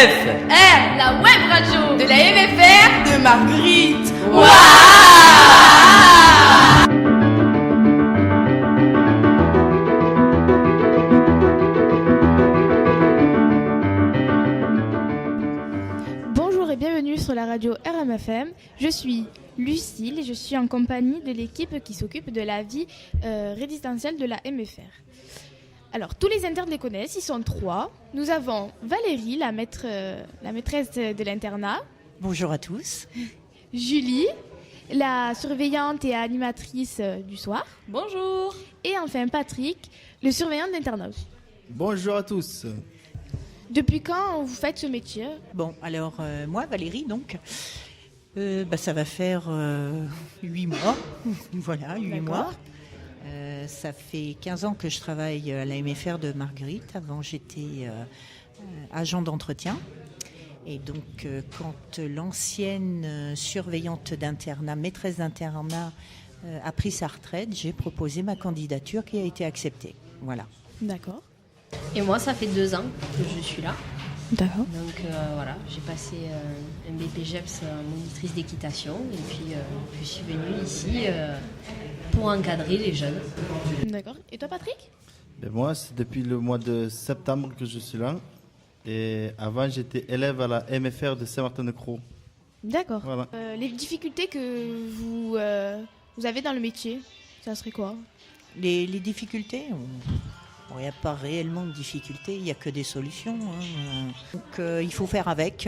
MFR, la web radio de la MFR de Marguerite. Bonjour et bienvenue sur la radio RMFM. Je suis Lucille et je suis en compagnie de l'équipe qui s'occupe de la vie résidentielle de la MFR. Alors, tous les internes les connaissent, ils sont 3. Nous avons Valérie, la maîtresse de l'internat. Bonjour à tous. Julie, la surveillante et animatrice du soir. Bonjour. Et enfin Patrick, le surveillant de l'internat. Bonjour à tous. Depuis quand vous faites ce métier ? Bon, alors moi, Valérie, donc, ça va faire 8 mois. Voilà, 8 mois. Ça fait 15 ans que je travaille à la MFR de Marguerite. Avant, j'étais agent d'entretien. Et donc, quand l'ancienne surveillante d'internat, maîtresse d'internat, a pris sa retraite, j'ai proposé ma candidature qui a été acceptée. Voilà. D'accord. Et moi, ça fait 2 ans que je suis là. D'accord. Donc voilà, j'ai passé un BPGEPS en monitrice d'équitation et puis je suis venue ici pour encadrer les jeunes. D'accord. Et toi, Patrick ? Moi, c'est depuis le mois de septembre que je suis là. Et avant, j'étais élève à la MFR de Saint-Martin-de-Croix. D'accord. Voilà. Les difficultés que vous avez dans le métier, ça serait quoi ? Les difficultés, il n'y a pas réellement de difficultés, il n'y a que des solutions. Donc il faut faire avec.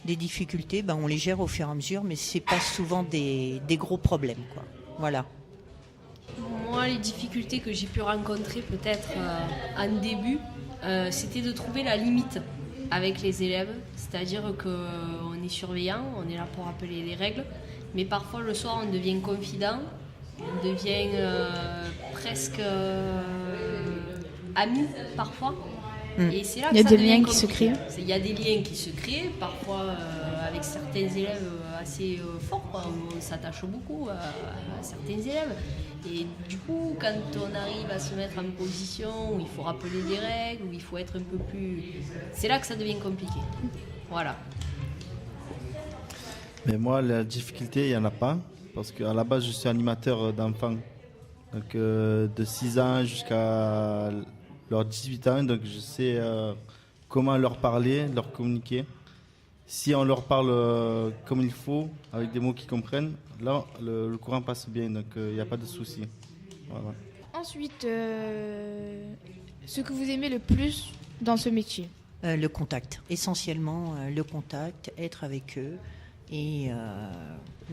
Les difficultés, on les gère au fur et à mesure, mais ce n'est pas souvent des gros problèmes, quoi. Voilà. Moi, les difficultés que j'ai pu rencontrer peut-être en début, c'était de trouver la limite avec les élèves. C'est-à-dire qu'on est surveillant, on est là pour rappeler les règles, mais parfois le soir on devient confident, on devient presque amis parfois. Et c'est là que il y a ça des liens devient qui se compliqué. créent. Il y a des liens qui se créent, parfois avec certains élèves assez forts, quoi. On s'attache beaucoup à certains élèves. Et du coup, quand on arrive à se mettre en position où il faut rappeler des règles, où il faut être un peu plus... C'est là que ça devient compliqué. Voilà. Mais moi, la difficulté, il n'y en a pas. Parce qu'à la base, je suis animateur d'enfants. Donc, de 6 ans jusqu'à leurs 18 ans. Donc, je sais comment leur parler, leur communiquer. Si on leur parle comme il faut, avec des mots qu'ils comprennent, là, le courant passe bien. Donc, il n'y a pas de souci. Voilà. Ensuite, ce que vous aimez le plus dans ce métier ? Le contact. Essentiellement, le contact, être avec eux. Et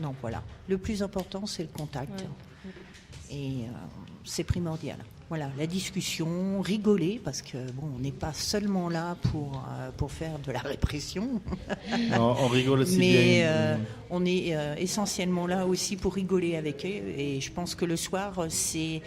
non, voilà. Le plus important, c'est le contact. Ouais. Et c'est primordial. Voilà, la discussion, rigoler, parce que on n'est pas seulement là pour faire de la répression. Non, on rigole aussi bien. Mais on est essentiellement là aussi pour rigoler avec eux. Et je pense que le soir, c'est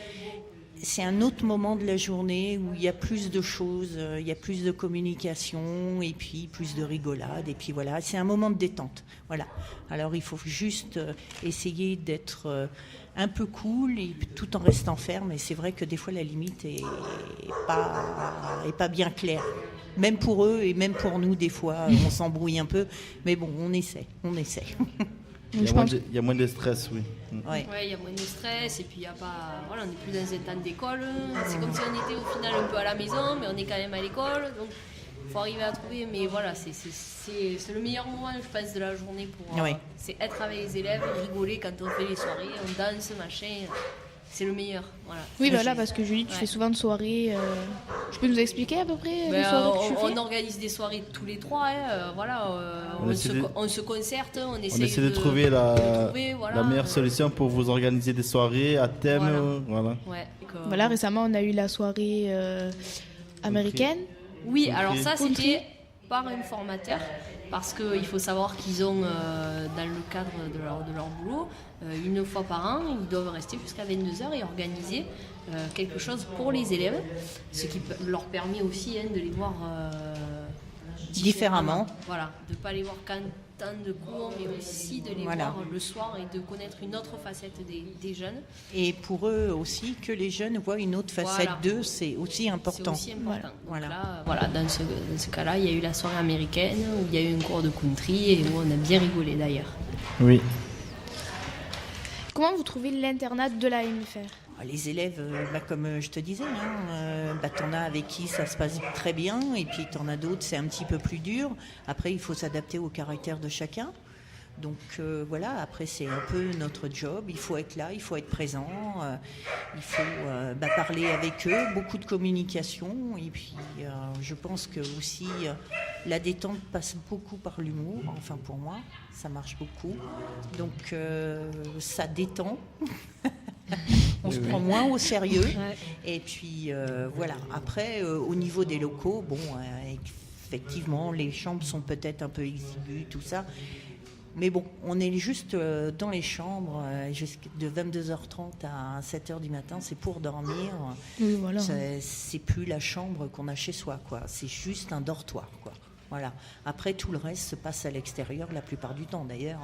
un autre moment de la journée où il y a plus de choses, il y a plus de communication et puis plus de rigolade. Et puis voilà, c'est un moment de détente. Voilà. Alors il faut juste essayer d'être un peu cool et tout en restant ferme. Et c'est vrai que des fois la limite est pas bien claire. Même pour eux et même pour nous, des fois, on s'embrouille un peu. Mais bon, on essaie. Il y a moins de stress, oui. Ouais, il y a moins de stress et puis il y a pas... Voilà, on n'est plus dans un temps d'école. C'est comme si on était au final un peu à la maison, mais on est quand même à l'école. Donc il faut arriver à trouver. Mais voilà, c'est le meilleur moment, je pense, de la journée pour... C'est être avec les élèves, rigoler quand on fait les soirées, on danse, machin. C'est le meilleur, voilà. Oui, voilà, parce que Julie, tu fais souvent de soirées. Tu peux nous expliquer à peu près les soirées que tu fais ? On organise des soirées tous les 3, voilà. On se concerte, on essaie de trouver la meilleure solution pour vous organiser des soirées à thème. Voilà. Ouais, voilà, récemment, on a eu la soirée américaine. Oui, alors ça, c'était par un formateur. Parce qu'il faut savoir qu'ils ont, dans le cadre de leur boulot, une fois par an, ils doivent rester jusqu'à 22h et organiser quelque chose pour les élèves, ce qui leur permet aussi de les voir différemment. Voilà, de ne pas les voir quand temps de cours, mais aussi de les Voilà. voir le soir et de connaître une autre facette des jeunes. Et pour eux aussi, que les jeunes voient une autre facette Voilà. d'eux, c'est aussi important. C'est aussi important. Donc Voilà. là, voilà, dans ce cas-là, il y a eu la soirée américaine où il y a eu un cours de country et où on a bien rigolé d'ailleurs. Oui. Comment vous trouvez l'internat de la MFR? Les élèves, comme je te disais, t'en as avec qui ça se passe très bien, et puis t'en as d'autres, c'est un petit peu plus dur. Après, il faut s'adapter au caractère de chacun. Donc voilà, après c'est un peu notre job, il faut être là, il faut être présent, il faut parler avec eux, beaucoup de communication, et puis je pense que aussi la détente passe beaucoup par l'humour, enfin pour moi, ça marche beaucoup, donc ça détend. On se prend moins au sérieux. Ouais. Et puis voilà. Après, au niveau des locaux, effectivement, les chambres sont peut-être un peu exiguës, tout ça. Mais bon, on est juste dans les chambres de 22h30 à 7h du matin, c'est pour dormir. Oui, voilà. C'est plus la chambre qu'on a chez soi, quoi. C'est juste un dortoir, quoi. Voilà. Après, tout le reste se passe à l'extérieur la plupart du temps. D'ailleurs,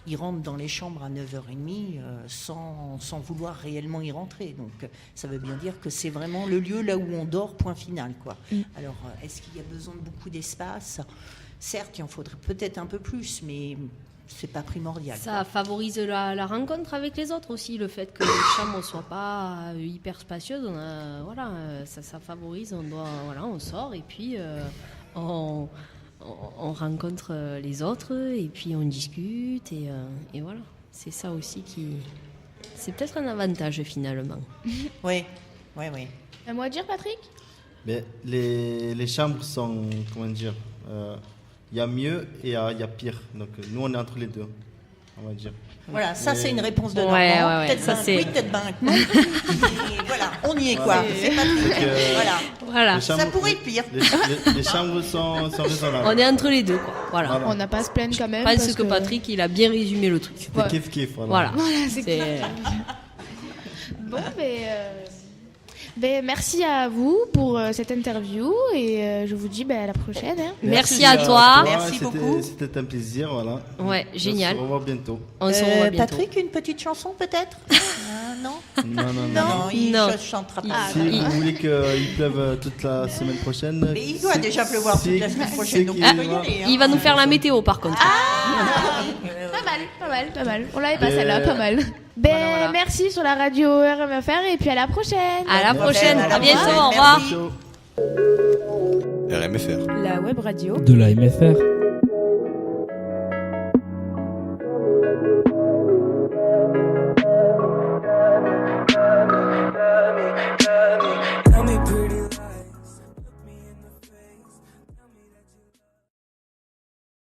ils rentrent dans les chambres à 9h30 sans vouloir réellement y rentrer. Donc, ça veut bien dire que c'est vraiment le lieu là où on dort, point final, quoi. Alors, est-ce qu'il y a besoin de beaucoup d'espace ? Certes, il en faudrait peut-être un peu plus, mais c'est pas primordial. Ça favorise la rencontre avec les autres aussi, le fait que les chambres ne soient pas hyper spacieuses. Ça favorise, on sort et puis on rencontre les autres et puis on discute et voilà. C'est ça aussi c'est peut-être un avantage finalement. Oui. Un mot à dire, Patrick? Mais les chambres sont, comment dire, il y a mieux et il y a pire. Donc nous, on est entre les deux, on va dire. Voilà, ça Mais- c'est une réponse de Ouais, Normand. ouais, Peut-être ça, ben c'est- oui, peut-être ben non. Et voilà, on y est quoi. C'est pas voilà. Voilà. Les chambres- Ça pourrait être pire. Les chambres sont raisonnables. On est entre les deux, quoi. Voilà. On n'a pas à se plaindre quand même. Je pense parce que Patrick, il a bien résumé le truc. C'est kiff-kiff, Voilà. c'est Bon, merci à vous pour cette interview et je vous dis à la prochaine. Hein. Merci à toi. Merci C'était- beaucoup. C'était un plaisir, voilà. Ouais, génial. On se revoit bientôt. On se revoit bientôt. Patrick, une petite chanson peut-être Non. Non. Non, il Non. ne chantera pas. Si vous voulez qu'il pleuve toute la semaine prochaine. Mais il doit déjà pleuvoir toute la semaine prochaine, donc qu'il on peut y va- aller. Il va nous faire la météo par contre. Pas mal. On l'avait pas celle-là, pas mal. Voilà. Merci sur la radio RMFR et puis à la prochaine. À la prochaine. À la À bientôt. prochaine. Au revoir. Merci. RMFR. La web radio de la MFR.